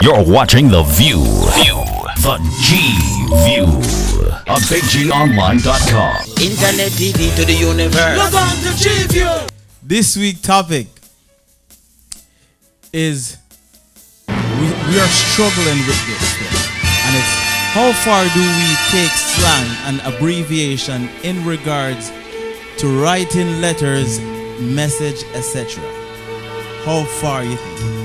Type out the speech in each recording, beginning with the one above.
You're watching The View. The G View. On BigGOnline.com. Internet TV to the universe. Log on to G View. This week's topic is we are struggling with this thing. And it's how far do we take slang and abbreviation in regards to writing letters, message, etc. How far you think?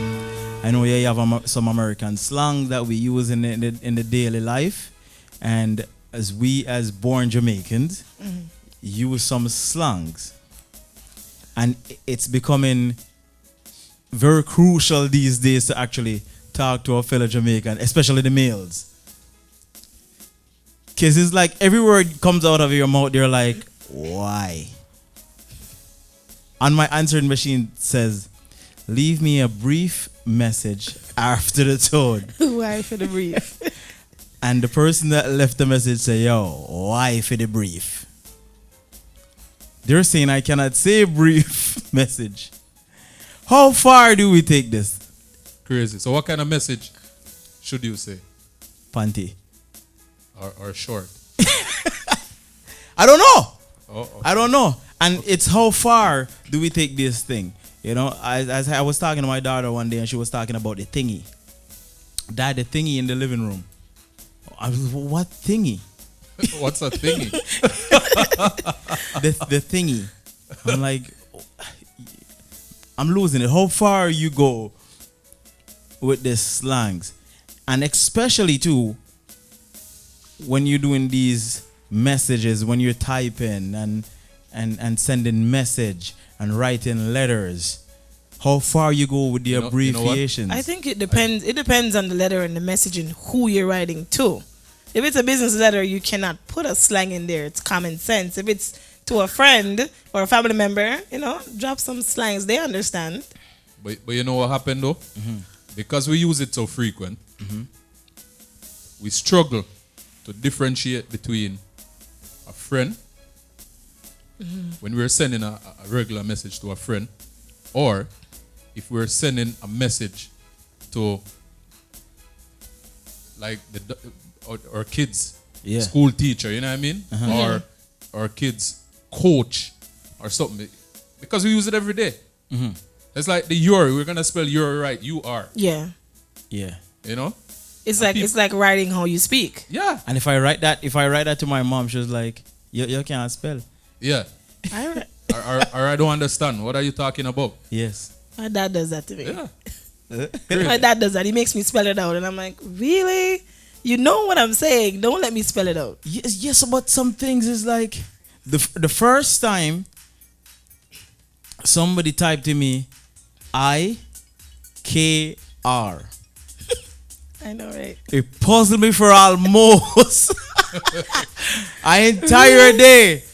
I know you have some American slang that we use in the daily life, and as born Jamaicans, use some slangs, and it's becoming very crucial these days to actually talk to a fellow Jamaican, especially the males. Because it's like every word comes out of your mouth, they're like, why? And my answering machine says, leave me a brief message after the tone. Why for the brief? And the person that left the message say, yo, why for the brief? They're saying I cannot say brief message. How far do we take this? Crazy. So what kind of message should you say? Panty. Or short? I don't know. Oh, okay. I don't know. And it's how far do we take this thing? You know, as I was talking to my daughter one day and she was talking about the thingy. Dad, the thingy in the living room. I was, what thingy? What's a thingy? the thingy. I'm like, I'm losing it. How far you go with the slangs? And especially too, when you're doing these messages, when you're typing and sending message and writing letters, how far you go with the abbreviations? I think it depends. It depends on the letter and the message and who you're writing to. If it's a business letter, you cannot put a slang in there. It's common sense. If it's to a friend or a family member, drop some slangs. They understand. But you know what happened though? Because we use it so frequent, we struggle to differentiate between a friend when we're sending a regular message to a friend, or if we're sending a message to like our kids school teacher, you know what I mean? Or our kids coach or something, because we use it every day. It's like the you're, we're gonna spell you're right, you are. Yeah. You know? It's like writing how you speak. Yeah. And if I write that to my mom, she was like, you can't spell. Yeah. or I don't understand. What are you talking about? Yes. My dad does that to me. Yeah. My dad does that. He makes me spell it out. And I'm like, really? You know what I'm saying. Don't let me spell it out. Yes, but some things is like, the first time somebody typed to me, IKR. I know, right? It puzzled me for almost an entire day.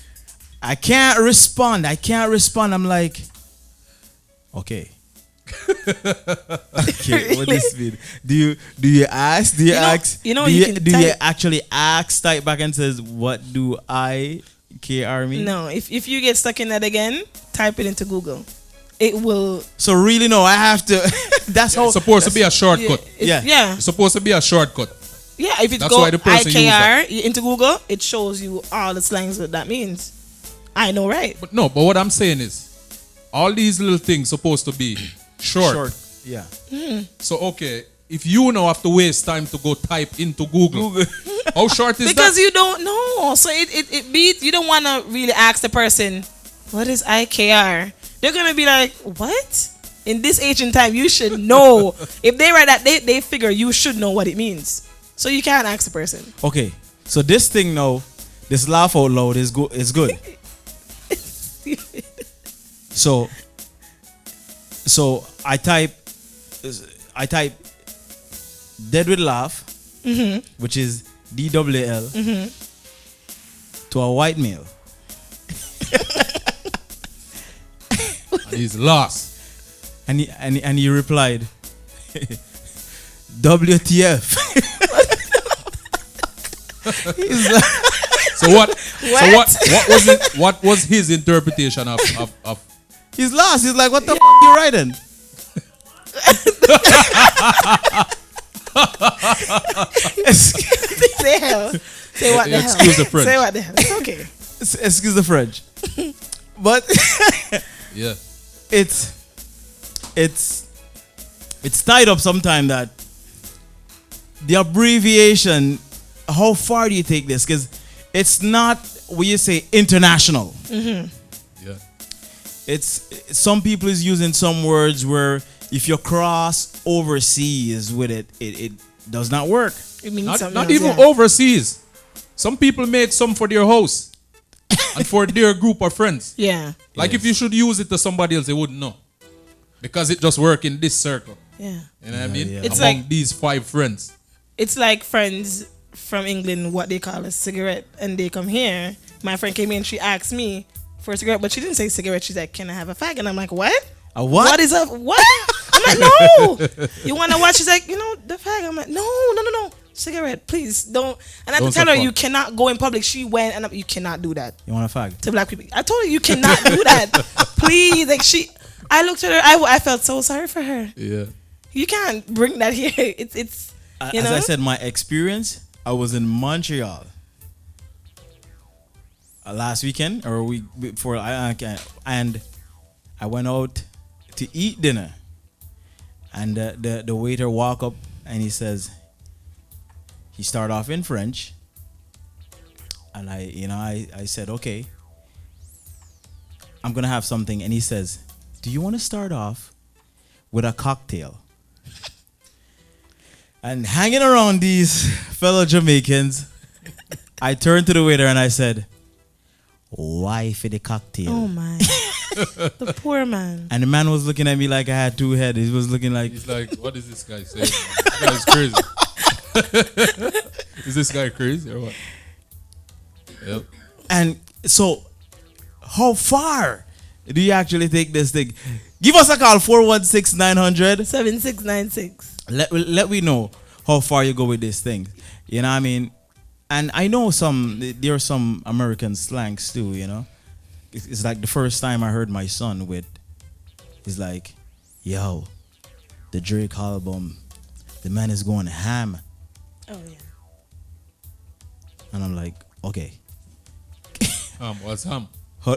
I can't respond. I'm like, okay. Okay, what does this mean? Do you ask? Do you ask? Do you actually ask? Type back and says, what do IKR mean? No. If you get stuck in that again, type it into Google. It will. So really, no, I have to. That's how. It's supposed to be a shortcut. Yeah. It's supposed to be a shortcut. Yeah, if it's That's why the person IKR into Google, it shows you all the slangs that means. I know, right? But what I'm saying is, all these little things supposed to be short. Yeah. So okay, if you now have to waste time to go type into Google. How short is because that? you don't know. So it beats. You don't want to really ask the person, what is IKR? They're gonna be like, what? In this age and time, you should know. If they write that, they figure you should know what it means. So you can't ask the person. Okay, so this thing now, this laugh out loud is good. So I type dead with laugh, which is DWL, to a white male. He's lost. And he replied, WTF. He's like, So what was his interpretation of He's lost. He's like, what the f*** you writing? Say hell. Say what the hell. Excuse the French. Say what the hell. It's okay. Excuse the French. But Yeah. it's tied up sometime that the abbreviation, how far do you take this? Because it's not what you say international. Yeah. It's some people is using some words where if you cross overseas with it, it does not work. It means Not, something not else, even yeah. overseas. Some people make some for their house and for their group of friends. Yeah. Like if you should use it to somebody else, they wouldn't know. Because it just work in this circle. Yeah. You know what I mean? yeah. It's Among like- these 5 friends. It's like friends from England, what they call a cigarette, and they come here. My friend came in, she asked me for a cigarette, but she didn't say cigarette. She's like, "Can I have a fag?" And I'm like, "What? A what? What is a what?" I'm like, "No." You want to watch? She's like, the fag." I'm like, "No. Cigarette, please don't." And I had Don't to tell her, support. "You cannot go in public." She went, and you cannot do that You want a fag? to black people. I told her, "You cannot do that." Please, like I looked at her. I felt so sorry for her. Yeah. You can't bring that here. It's you As know. I said, my experience, I was in Montreal last weekend or a week before, and I went out to eat dinner, and the waiter walk up and he says, he started off in French, and I said, okay, I'm gonna have something, and he says, do you want to start off with a cocktail? And hanging around these fellow Jamaicans, I turned to the waiter and I said, why for the cocktail? Oh my, the poor man. And the man was looking at me like I had 2 heads. He was looking like, He's like, what is this guy saying? This guy's crazy. Is this guy crazy or what? Yep. and so how far do you actually take this thing? Give us a call, 416-900. 7696. Let me know how far you go with this thing. You know what I mean? And I know there are some American slangs too, you know? It's like the first time I heard my son he's like, yo, the Drake album, the man is going ham. Oh yeah. And I'm like, okay. What's ham? How-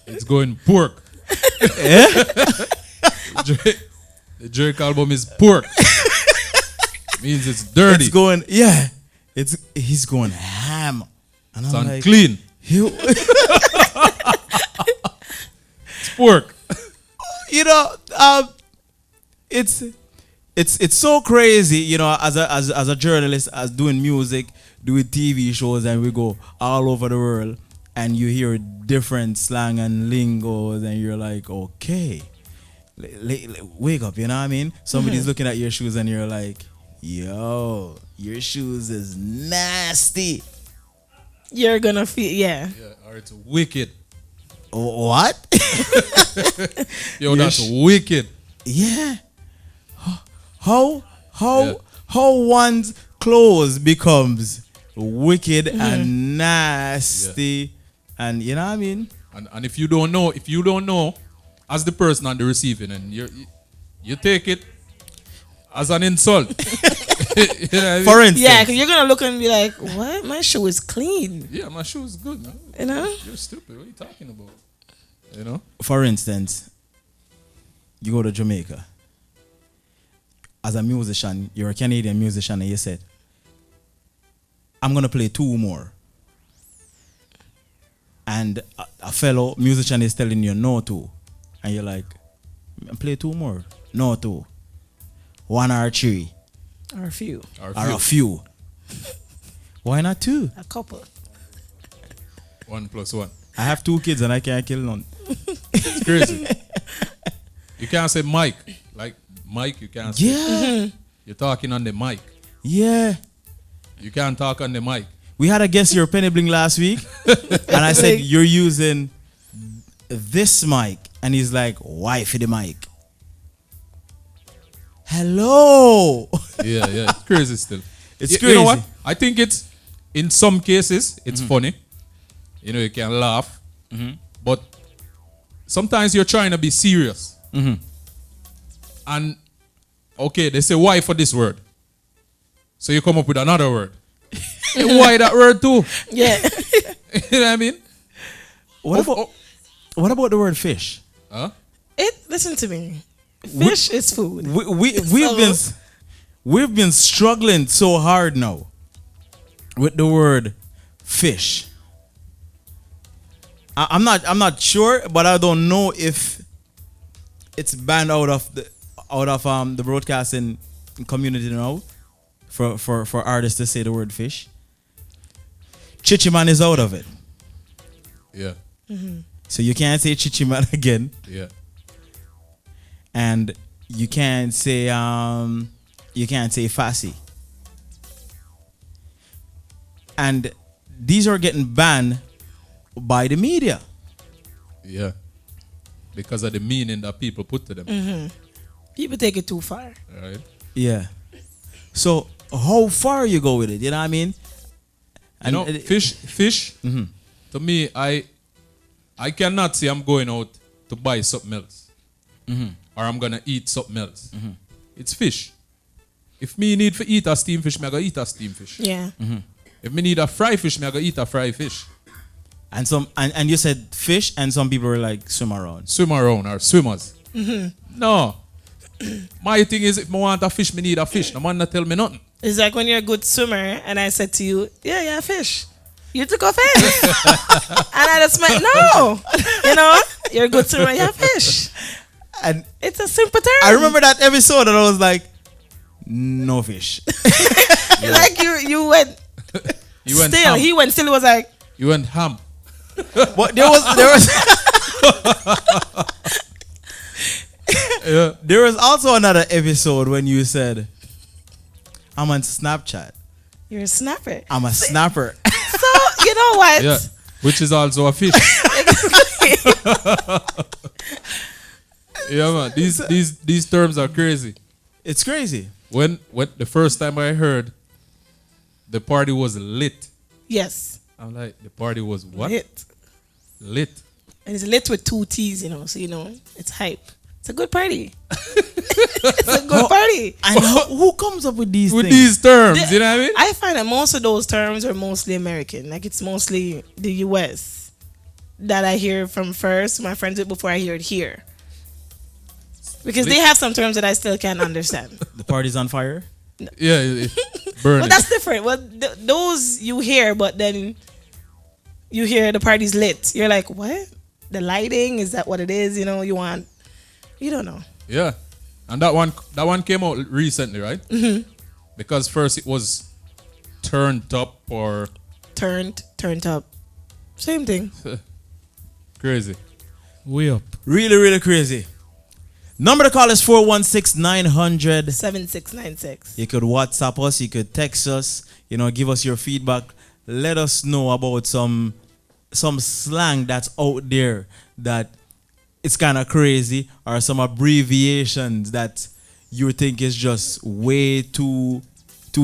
It's going pork. The Drake album is pork. Means it's dirty. It's going, yeah. He's going ham. And It's I'm like, unclean. you It's pork. know, it's so crazy, you know, as a journalist, as doing music, doing TV shows, and we go all over the world, and you hear different slang and lingos, and you're like, okay, wake up, you know what I mean? Somebody's looking at your shoes, and you're like, yo, your shoes is nasty. You're gonna feel Yeah, or it's wicked. What? Yo, that's wicked. Yeah. How Yeah. one's clothes becomes wicked and nasty, and you know what I mean? And if you don't know, as the person on the receiving end, you take it as an insult. You know what I mean? For instance, yeah, because you're gonna look and be like, "What? My shoe is clean." Yeah, my shoe is good, man. You know? You're stupid. What are you talking about? You know? for instance, you go to Jamaica. As a musician, you're a Canadian musician, and you said, I'm gonna play 2 more. And a fellow musician is telling you no to, and you're like, play 2 more. No to. 1 or 3. Or a few, Or Or a few. Why not 2? a couple. 1 + 1. I have 2 kids and I can't kill none. It's crazy. You can't say mic. Like mic, you can't say. Yeah. You're talking on the mic. Yeah. You can't talk on the mic. We had a guest here, Penny Bling, last week. And I said, you're using this mic. And he's like, why for the mic? Hello. Yeah, it's crazy still. It's You crazy. know what? I think it's, in some cases, it's funny. You know, you can laugh. But sometimes you're trying to be serious. And, okay, they say, why for this word? So you come up with another word. Why that word too? Yeah. You know what I mean? What about the word fish? Huh? Listen to me. Fish is food. We've been struggling so hard now with the word fish. I'm not sure, but I don't know if it's banned out of the broadcasting community now for artists to say the word fish. Chichiman is out of it. Yeah. So you can't say Chichiman again. Yeah. And you can't say Fassi. And these are getting banned by the media. Yeah. Because of the meaning that people put to them. People take it too far. Right? Yeah. So how far you go with it? You know what I mean? And fish. To me, I cannot say I'm going out to buy something else, or I'm gonna eat something else. It's fish. If me need to eat a steam fish, me I go eat a steam fish. Yeah. If me need a fry fish, me I go eat a fry fish. And you said fish, and some people were like swim around or swimmers. No. My thing is, if I want a fish, me need a fish. No man not tell me nothing. It's like when you're a good swimmer and I said to you, yeah, fish. You took offense. And I just went, no. You know, you're a good swimmer, you have fish. And It's a simple term. I remember that episode, and I was like, no fish. Like you went You went still. ham. He went still. He was like, You went ham. But there was Yeah. there was also another episode when you said, I'm on Snapchat. you're a snapper. I'm a snapper. So, you know what? Yeah. Which is also a fish. Yeah, man. These terms are crazy. It's crazy. When the first time I heard the party was lit, Yes. I'm like, the party was what? Lit. Lit. And it's lit with 2 T's, you know, so you know, it's hype. It's a good party. It's a good party. And who comes up with these With things? these terms, you know what I mean? I find that most of those terms are mostly American. Like it's mostly the US that I hear from first, my friends with before I hear it here. Because they have some terms that I still can't understand. The party's on fire. Yeah, burning. But that's different. Well, those you hear, but then you hear the party's lit. You're like, what? The lighting? Is that what it is? You know, you don't know. Yeah, and that one came out recently, right? Because first it was turned up or Turned up. Same thing. crazy. Way up. Really, really crazy. Number to call is 416-900. 7696. You could WhatsApp us, you could text us, you know, give us your feedback. Let us know about some slang that's out there that it's kind of crazy, or some abbreviations that you think is just way too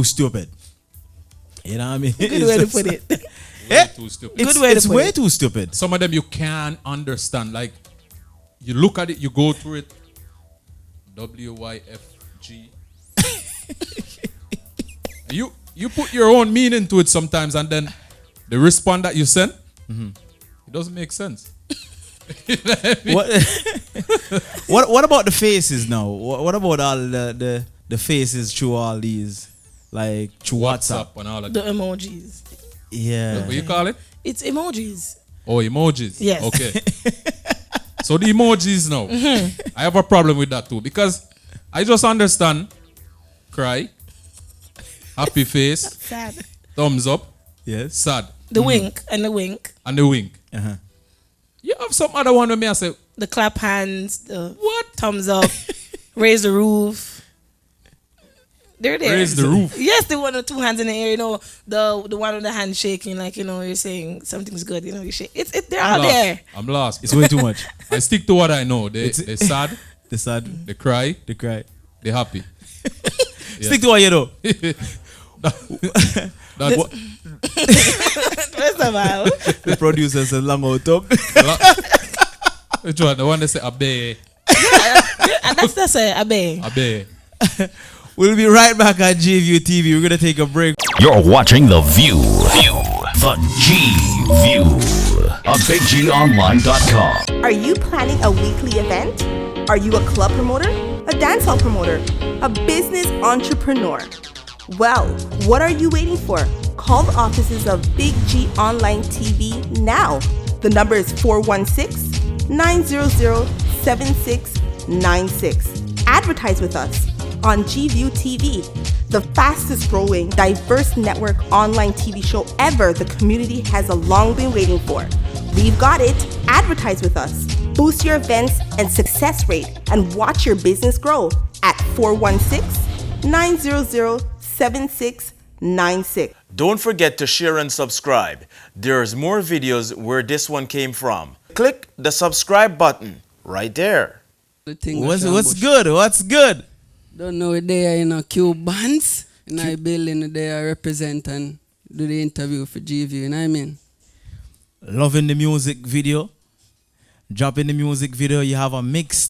stupid. You know what I mean? Good way to put it. Way too stupid. Good way to It's put way it. too stupid. Some of them you can't understand. Like, you look at it, you go through it. WYFG. You put your own meaning to it sometimes, and then the response that you send, it doesn't make sense. What about the faces now? What about all the faces through all these, like through WhatsApp? and all of The that. emojis. Yeah. What you call it? It's emojis. Oh, emojis. Yes. Okay. So the emojis now, I have a problem with that too, because I just understand cry, happy face, Sad. thumbs up, Yes. The sad, wink and the wink. and the wink. Uh-huh. You have some other one with me, I say, The clap hands. The what? thumbs up. Raise the roof. They're there. Raise the roof. Yes, the one with 2 hands in the air. You know, the one with the hand shaking, like, you know, you're saying something's good. You know, you shake. They're out there. I'm lost. It's way too much. I stick to what I know. They sad, The sad, they cry, the cry. they happy. Stick to what you know. That's First of all, The producer says long out tongue. which one? The one that say abe, and that's a bang. abe. We'll be right back at GView TV. We're going to take a break. You're watching The View. The G View. On BigGOnline.com. Are you planning a weekly event? Are you a club promoter, a dancehall promoter, a business entrepreneur? Well, what are you waiting for? Call the offices of Big G Online TV now. The number is 416-900-7696. Advertise with us on GView TV, the fastest growing, diverse network online TV show ever the community has long been waiting for. We've got it. Advertise with us. Boost your events and success rate and watch your business grow at 416-900-7696. Don't forget to share and subscribe. There's more videos where this one came from. Click the subscribe button right there. What's good? What's good? Don't know they are in a Cubans in a building they are represent and do the interview for GV, you know what I mean? Loving the music video. Dropping the music video. You have a mix